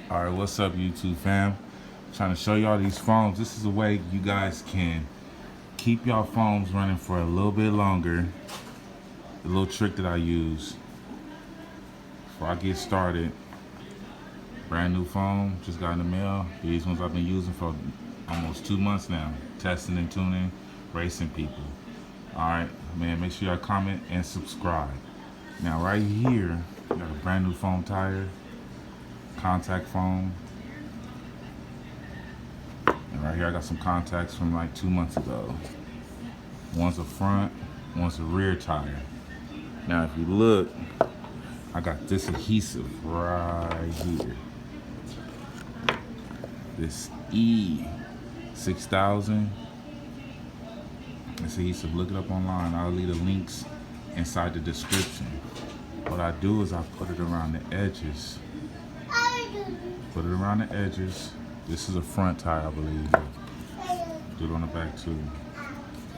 All right, what's up, YouTube fam? Trying to show y'all these phones. This is a way you guys can keep y'all phones running for a little bit longer. The little trick that I use before I get started. Brand new phone, just got in the mail. These ones I've been using for almost 2 months now. Testing and tuning, racing people. All right, man, make sure y'all comment and subscribe. Now right here, got a brand new phone tire, contact phone. And right here I got some contacts from like 2 months ago. One's a front, one's a rear tire. Now if you look, I got this adhesive right here. This E6000. This adhesive, look it up online. I'll leave the links inside the description. What I do is I put it around the edges. Put it around the edges. This is a front tire, I believe. Do it on the back too.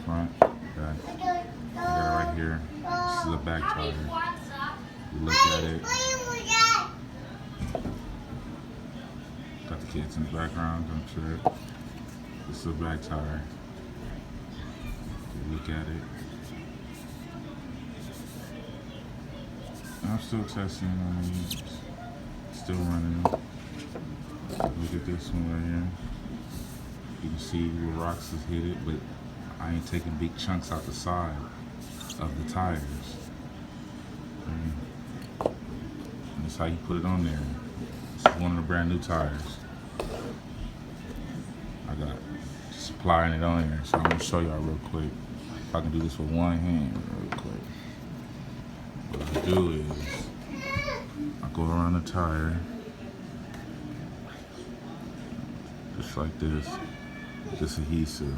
Front, back. I got it right here. This is a back tire. You look at it. Got the kids in the background, don't trip. This is a back tire. You look at it. I'm still testing on these. Still running. Look at this one right here. You can see where rocks has hit it, but I ain't taking big chunks out the side of the tires. And that's how you put it on there. This is one of the brand new tires. I got just applying it on there, so I'm gonna show y'all real quick. If I can do this with one hand real quick. What I do is I go around the tire just like this. This adhesive.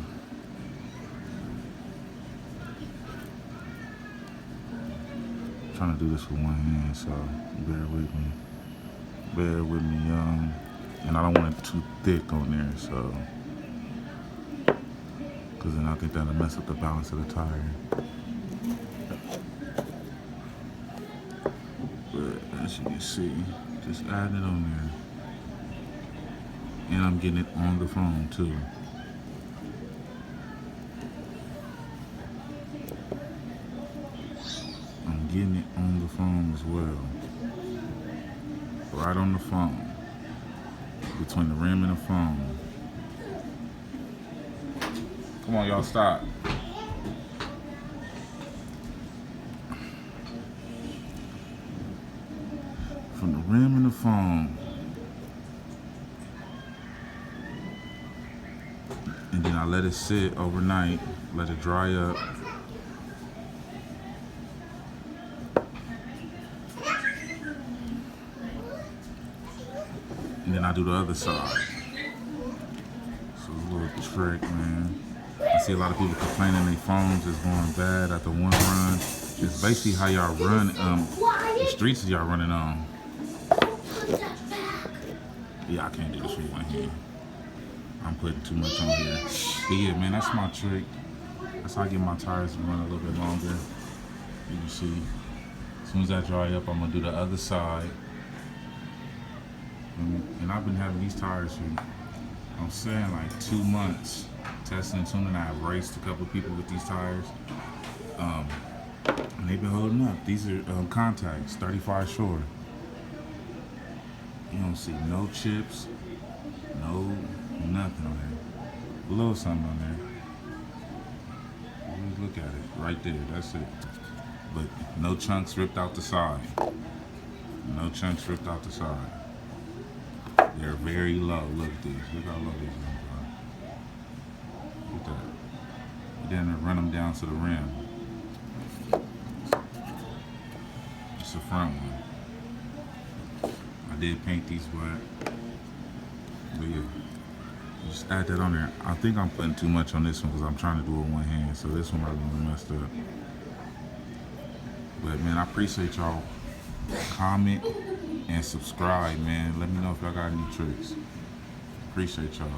I'm trying to do this with one hand, so bear with me. Bear with me, and I don't want it too thick on there, so because then I think that'll mess up the balance of the tire. But as you can see, just adding it on there. And I'm getting it on the phone too. I'm getting it on the phone as well. Right on the phone. Between the rim and the phone. Come on, y'all, stop. From the rim and the phone. And then I let it sit overnight, let it dry up. And then I do the other side. So a little trick, man. I see a lot of people complaining their phones is going bad after one run. It's basically how y'all run, the streets y'all running on. Yeah, I can't do this with one hand. I'm putting too much on here. But yeah, man, that's my trick. That's how I get my tires to run a little bit longer. You can see, as soon as I dry up, I'm gonna do the other side. And I've been having these tires for, I'm saying like 2 months. Testing and tuning. I have raced a couple of people with these tires. And they've been holding up. These are contacts, 35 short. You don't see no chips, no nothing on there. A little something on there. Just look at it, right there, that's it. But no chunks ripped out the side. No chunks ripped out the side. They're very low, look at these, look how low these ones are. Look at that. Then run them down to the rim. It's the front one. I did paint these black. But yeah, just add that on there. I think I'm putting too much on this one because I'm trying to do it with one hand, so this one might be messed up. But man, I appreciate y'all. Comment and subscribe, man. Let me know if y'all got any tricks. Appreciate y'all.